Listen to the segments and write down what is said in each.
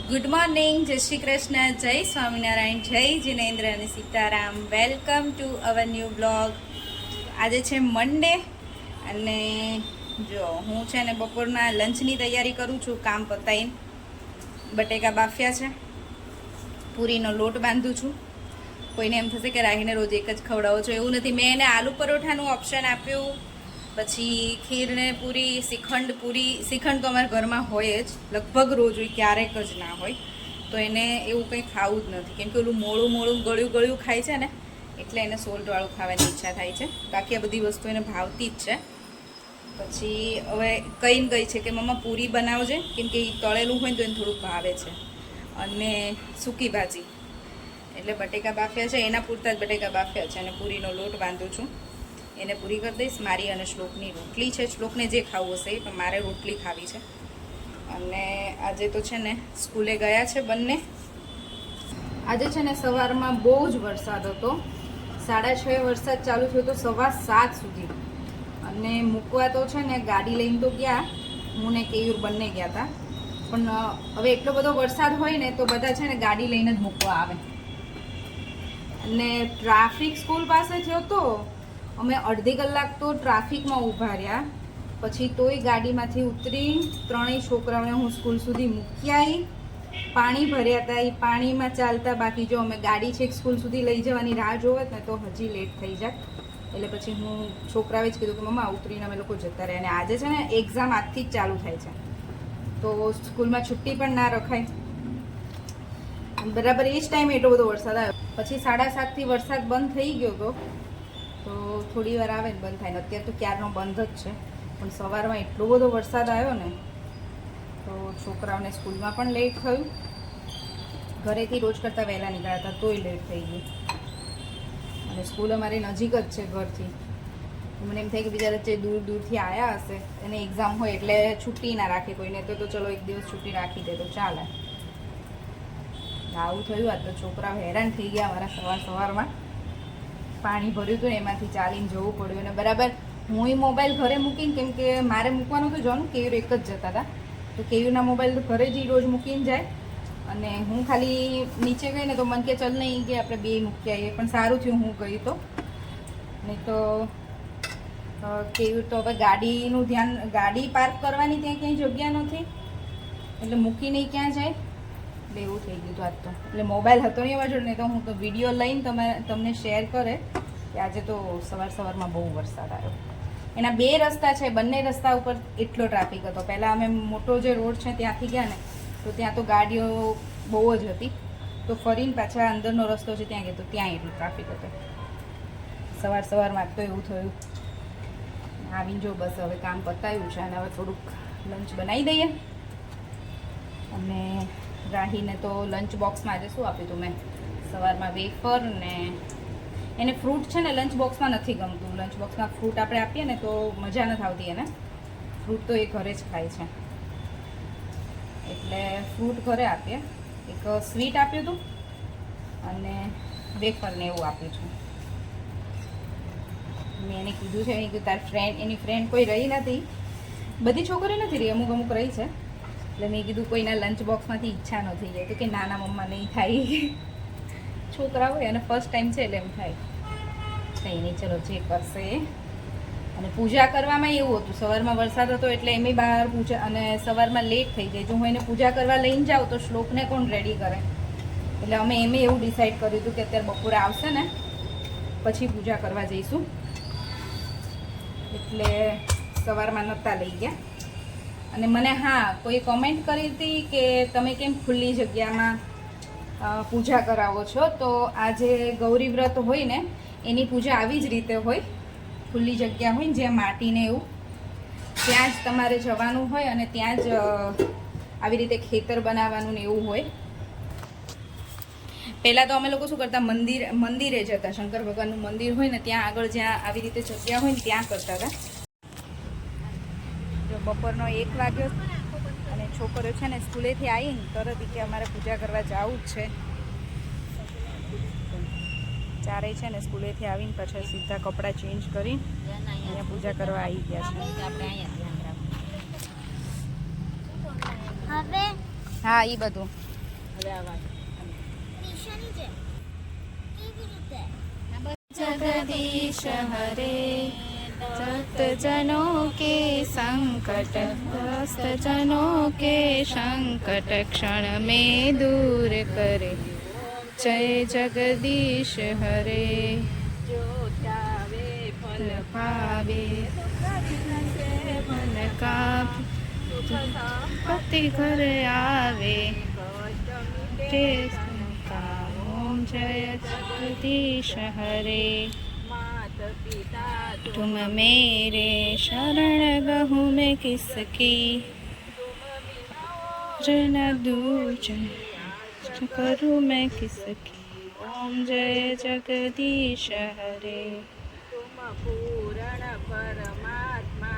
Good morning, જય શ્રી કૃષ્ણ, જય સ્વામિનારાયણ, જય જિનેન્દ્ર અને Sitaram. Welcome to our new blog. આજે છે મંડે અને જો હું છે ને બપોરના લંચની તૈયારી કરું છું. કામ પતાવીને બટેકા બાફ્યા છે, પૂરીનો લોટ બાંધું છું. કોઈને એમ થશે કે રાહીને રોજ એક જ ખવડાવો છો, એવું નથી. મેં એને આલુ પરોઠાનું ઓપ્શન આપ્યું, પછી ખીરને પૂરી, શ્રીખંડ પૂરી. શ્રીખંડ તો અમારા ઘરમાં હોય જ, લગભગ રોજ હોય, ક્યારેક જ ના હોય. તો એને એવું કંઈ ખાવું જ નથી, કેમ કે ઓલું મોળું મોળું ગળ્યું ગળ્યું ખાય છે ને, એટલે એને સોલ્ટવાળું ખાવાની ઈચ્છા થાય છે. બાકી આ બધી વસ્તુ એને ભાવતી જ છે. પછી હવે કહીને ગઈ છે કે મમ્મા પૂરી બનાવજે, કેમ કે એ તળેલું હોય ને તો એને થોડુંક ભાવે છે. અને સૂકી ભાજી, એટલે બટેકા બાફ્યા છે, એના પૂરતા જ બટેકા બાફ્યા છે. અને પૂરીનો લોટ બાંધું છું, એને પૂરી કરી દઈશ. મારી અને શ્લોકની રોટલી છે. શ્લોકને જે ખાવું હશે એ, પણ મારે રોટલી ખાવી છે. અને આજે તો છે ને સ્કૂલે ગયા છે બંને. આજે છે ને સવારમાં બહુ જ વરસાદ હતો, 6:30 વરસાદ ચાલુ થયો તો 7:15 સુધી. અને મૂકવા તો છે ને ગાડી લઈને તો ગયા, હું ને કેયુર બંને ગયા હતા. પણ હવે એટલો બધો વરસાદ હોય ને તો બધા છે ને ગાડી લઈને જ મૂકવા આવે. અને ટ્રાફિક સ્કૂલ પાસે થયો તો અમે અડધી કલાક તો ટ્રાફિકમાં ઊભા રહ્યા. પછી તોય ગાડીમાંથી ઉતરી ત્રણેય છોકરાઓને હું સ્કૂલ સુધી મૂકી આવી. પાણી ભર્યા હતા, એ પાણીમાં ચાલતા. બાકી જો અમે ગાડી છેક સ્કૂલ સુધી લઈ જવાની રાહ જોવત ને તો હજી લેટ થઈ જાય. એટલે પછી હું છોકરાએ જ કીધું કે મમ્મા ઉતરીને અમે લોકો જતા રહ્યા. અને આજે છે ને એક્ઝામ આજથી જ ચાલુ થાય છે, તો સ્કૂલમાં છુટ્ટી પણ ના રખાય. બરાબર એ જ ટાઈમે એટલો બધો વરસાદ આવ્યો. પછી 7:30થી વરસાદ બંધ થઈ ગયો હતો, તો થોડી વાર આવે ને બંધ થાય ને. અત્યારે તો ક્યારનો બંધ જ છે, પણ સવારમાં એટલો બધો વરસાદ આવ્યો ને તો છોકરાઓને સ્કૂલમાં પણ લેટ થયું. ઘરેથી રોજ કરતાં વહેલા નીકળ્યા હતા તોય લેટ થઈ ગયું. અને સ્કૂલ અમારી નજીક જ છે ઘરથી. મને એમ થાય કે બિચારા જે દૂર દૂરથી આવ્યા હશે, એને એક્ઝામ હોય એટલે છુટ્ટી ના રાખે કોઈને, તો ચલો એક દિવસ છુટ્ટી રાખી દે તો ચાલે. આવું થયું. આ તો છોકરાઓ હેરાન થઈ ગયા અમારા સવારમાં. પાણી ભર્યું હતું ને એમાંથી ચાલીને જવું પડ્યું. અને બરાબર હું મોબાઈલ ઘરે મૂકીને, કેમ કે મારે મૂકવાનું હતું જોવાનું, કેયુર એક જ જતા હતા, તો કેયુરના મોબાઈલ તો ઘરે જ રોજ મૂકીને જાય. અને હું ખાલી નીચે ગઈ ને તો મને કે ચલ નહીં કે આપણે બે મૂકી આવીએ. પણ સારું થયું હું ગઈ તો, નહીં તો કેયુર તો હવે ગાડીનું ધ્યાન, ગાડી પાર્ક કરવાની ત્યાં ક્યાંય જગ્યા નથી, એટલે મૂકીને ક્યાં જાય. એટલે એવું થઈ ગયું હતું આજ તો. એટલે મોબાઈલ હતો નહીં એવા જોડે, નહીં તો હું તો વિડીયો લઈને તમને શેર કરે કે આજે તો સવારમાં બહુ વરસાદ આવ્યો. એના બે રસ્તા છે, બંને રસ્તા ઉપર એટલો ટ્રાફિક હતો. પહેલાં અમે મોટો જે રોડ છે ત્યાંથી ગયા ને તો ત્યાં તો ગાડીઓ બહુ જ હતી, તો ફરીને પાછા અંદરનો રસ્તો છે ત્યાં ગયા તો ત્યાં એટલું ટ્રાફિક હતો. સવારમાં તો એવું થયું. આવીને જો બસ હવે કામ પતાવ્યું છે, અને હવે થોડુંક લંચ બનાવી દઈએ. અને રાહીને તો લંચ બોક્સમાં આજે શું આપ્યું હતું મેં, સવારમાં વેફર ને એને ફ્રૂટ છે ને લંચ બોક્સમાં નથી ગમતું. લંચ બોક્સમાં ફ્રૂટ આપણે આપીએ ને તો મજા નથી આવતી એને. ફ્રૂટ તો એ ઘરે જ ખાય છે, એટલે ફ્રૂટ ઘરે આપીએ. એક સ્વીટ આપ્યું હતું અને વેફરને એવું આપ્યું છું. મેં એને કીધું છે કે એની ફ્રેન્ડ કોઈ રહી નથી, બધી છોકરીઓ નથી રહી, અમુક રહી છે. એટલે મેં કીધું કોઈના લંચ બોક્સમાંથી ઈચ્છા ન થઈ જાય, તો કે નાના મમ્મા નહીં થાય. છોકરા હોય અને ફર્સ્ટ ટાઈમ છે એટલે એમ થાય. કંઈ નહીં, ચલો જે કરશે એ. અને પૂજા કરવામાં એવું હતું, સવારમાં વરસાદ હતો એટલે એમ બહાર પૂજા, અને સવારમાં લેટ થઈ જાય. જો હું એને પૂજા કરવા લઈને જાઉં તો શ્લોકને કોણ રેડી કરે. એટલે અમે એવું ડિસાઈડ કર્યું હતું કે અત્યારે બપોરે આવશે ને પછી પૂજા કરવા જઈશું. એટલે સવારમાં નહોતા લઈ ગયા. અને મને કોઈ કોમેન્ટ કરી હતી કે તમે કેમ ખુલ્લી જગ્યામાં પૂજા કરાવો છો. તો આ જે ગૌરી વ્રત હોય ને એની પૂજા આવી જ રીતે હોય, ખુલ્લી જગ્યા હોય ને જ્યાં માટીને એવું, ત્યાં જ તમારે જવાનું હોય. અને ત્યાં જ આવી રીતે ખેતર બનાવવાનું ને એવું હોય. પહેલાં તો અમે લોકો શું કરતા, મંદિરે જતા, શંકર ભગવાનનું મંદિર હોય ને ત્યાં આગળ જ્યાં આવી રીતે જગ્યા હોય ને ત્યાં કરતા હતા. જો બપોરનો 1 વાગ્યો અને છોકરીઓ છે ને સ્કૂલેથી આવીને તરત કે અમારે પૂજા કરવા જવું જ છે. ચારેય છે ને સ્કૂલેથી આવીને પછી સીધા કપડાં ચેન્જ કરી અહીંયા પૂજા કરવા આવી ગયા છે. હા, એ બધું जगदीश हरे भक्त जनों के संकट ग्रस्त जनों के संकट क्षण में दूर करे जय जगदीश हरे जो चावे फल पावे फल का पति घर आवे ओम जय जगदीश हरे तुम मेरे शरण गहूँ में किसकी ऋण दूज करूँ मैं किसकी ओम जय जगदीश हरे तुम पूर्ण परमात्मा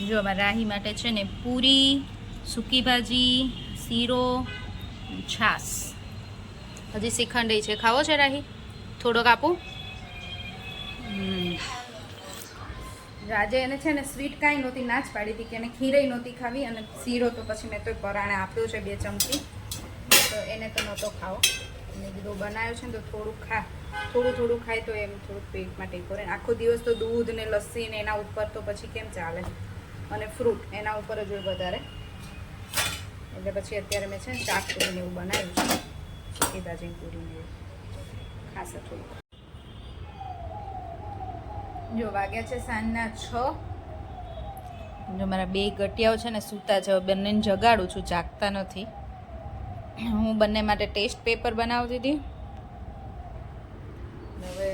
જો અમારા રાહી માટે છે ને પૂરી સૂકી ભાજી શીરો છાશ હજી શ્રીખંડ છે ખાવો છે રાહી થોડોક આપું આજે એને છે ને સ્વીટ કાંઈ નહોતી ના જ પાડી હતી કે એને ખીરેય નહોતી ખાવી અને શીરો તો પછી મેં તો પરાણે આપ્યો છે 2 ચમચી તો એને તો નહોતો ખાવો એને કીધું બનાવ્યો છે ને તો થોડું ખાય તો એમ થોડુંક પેટમાં ટેકો રહે આખો દિવસ તો દૂધ ને લસ્સી ને એના ઉપર તો પછી કેમ ચાલે અને ફ્રૂટ એના ઉપર જ હોય વધારે એટલે પછી અત્યારે મેં છે ને શાક પૂરીને એવું બનાવ્યું છે સૂકી ભાજી પૂરીને ખાસ થોડુંક જો વાગ્યા છે સાંજના 6 જો મારા 2 ગટિયાઓ છે ને સૂતા છે બંનેને જગાડું છું જાગતા નથી હું બંને માટે ટેસ્ટ પેપર બનાવતી હતી હવે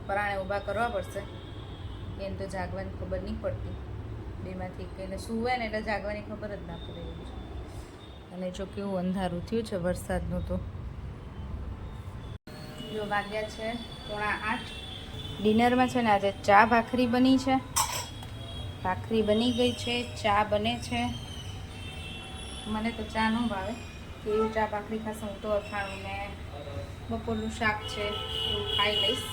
પરાણે ઊભા કરવા પડશે એને તો જાગવાની ખબર નહીં પડતી બેમાંથી કઈને સૂવે ને એટલે જાગવાની ખબર જ ના પડે એવું છે અને જો કેવું અંધારું થયું છે વરસાદનું તો જો વાગ્યા છે 7:45 ડિનરમાં છે ને આજે ચા ભાખરી બની છે ભાખરી બની ગઈ છે ચા બને છે મને તો ચા ન ભાવે કેવું ચા ભાખરી ખાશે હું તો અથાણું ને બપોરનું શાક છે એવું ખાઈ લઈશ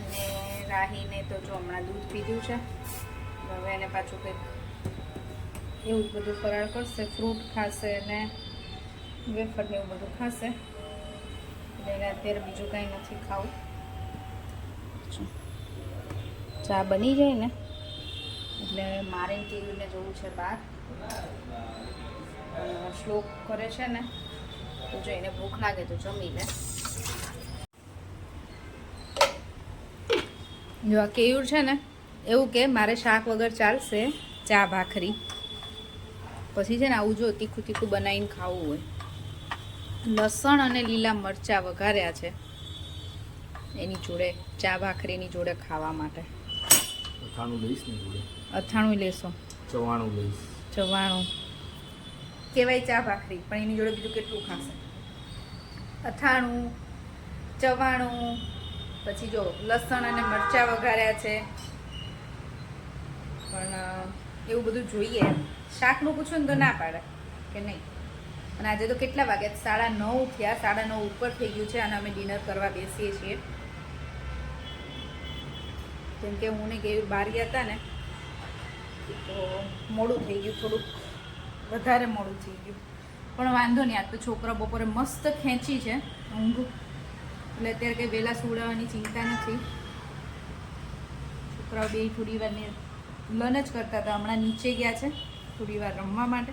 અને રાહીને તો જો હમણાં દૂધ પીધું છે હવે એને પાછું કંઈક એવું જ બધું ફરાળ કરશે ફ્રૂટ ખાશે અને વેફર ને એવું બધું ખાશે એટલે એને અત્યારે બીજું કાંઈ નથી ખાવું ચા બની જાય ને એટલે મારે કેવીને જવું છે બહાર શ્લોક કરે છે ને તો જો એને ભૂખ લાગે તો જમી લે જો આ કેયુર છે ને એવું કે મારે શાક વગર ચાલશે ચા ભાખરી પછી છે ને આવું જો તીખું બનાવીને ખાવું હોય લસણ અને લીલા મરચાં વઘાર્યા છે એની જોડે ચા ભાખરીની જોડે ખાવા માટે અથાણું લઈશ ને જોડે અથાણું લેશો ચવાણું લઈશ ચવાણું કહેવાય ચા ભાખરી પણ એની જોડે બીજું કેટલું ખાશે અથાણું ચવાણું પછી જો લસણ અને મરચાં વઘાર્યા છે પણ એવું બધું જોઈએ શાકનું પૂછું ને તો ના પાડે કે નહીં અને આજે તો કેટલા વાગ્યા 9:30 થયા 9:30 ઉપર થઈ ગયું છે અને અમે ડિનર કરવા બેસીએ છીએ કેમ કે હું ને કેવી બહાર ગયા હતા ને તો મોડું થઈ ગયું થોડુંક વધારે મોડું થઈ ગયું પણ વાંધો નહીં આજ તો છોકરા બપોરે મસ્ત ખેંચી છે ઊંઘ એટલે અત્યારે કંઈ વહેલા સુવડાવવાની ચિંતા નથી છોકરાઓ બે થોડી વાર લન જ કરતા હતા હમણાં નીચે ગયા છે થોડી વાર રમવા માટે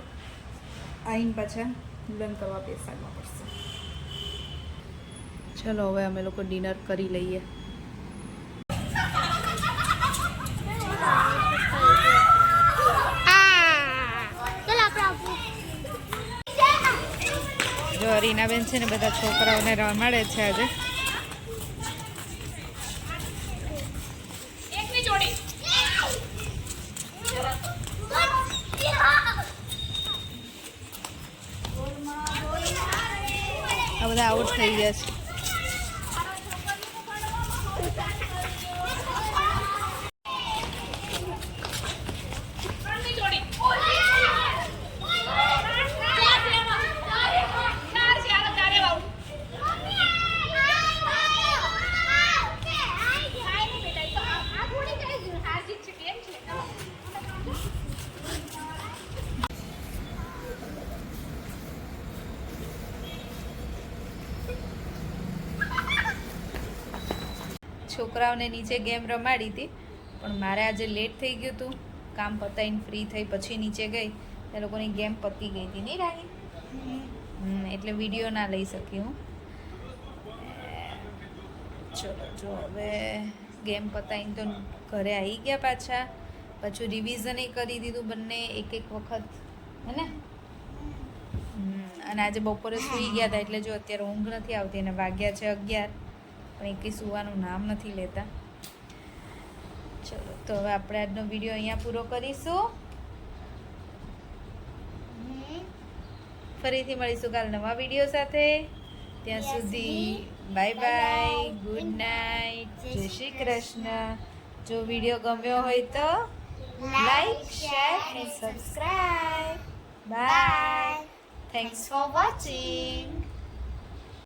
આવીને પાછા લન કરવા બેસાડવા પડશે ચલો હવે અમે લોકો ડિનર કરી લઈએ જો રીનાબેન છે ને બધા છોકરાઓને રમાડે છે આજે આ બધા આઉટ થઈ ગયા છે છોકરાઓને નીચે ગેમ રમાડી હતી પણ મારે આજે લેટ થઈ ગયું હતું. કામ પતાવીને ફ્રી થઈ પછી નીચે ગઈ તે લોકોની ગેમ પતી ગઈ હતી નહીં રાહી? એટલે વિડીયો ના લઈ શકી હું. ચલો જો હવે ગેમ પતાવીને તો ઘરે આવી ગયા પાછા. પાછું રિવિઝન કરી દીધું બંને એક વખત, હે ને? અને આજે બપોરે સૂઈ ગયા હતા એટલે જો અત્યારે ઊંઘ નથી આવતી અને વાગ્યા છે 11 પણ એકે સૂવાનું નામ નથી લેતા. ચલો તો હવે આપણે આજનો વિડીયો અહીંયા પૂરો કરીશું. ફરીથી મળીશું કાલ નવા વિડીયો સાથે. ત્યાં સુધી બાય બાય, ગુડ નાઇટ, જય શ્રી કૃષ્ણ. જો વિડીયો ગમ્યો હોય તો like, share and subscribe. Bye. Thanks for watching.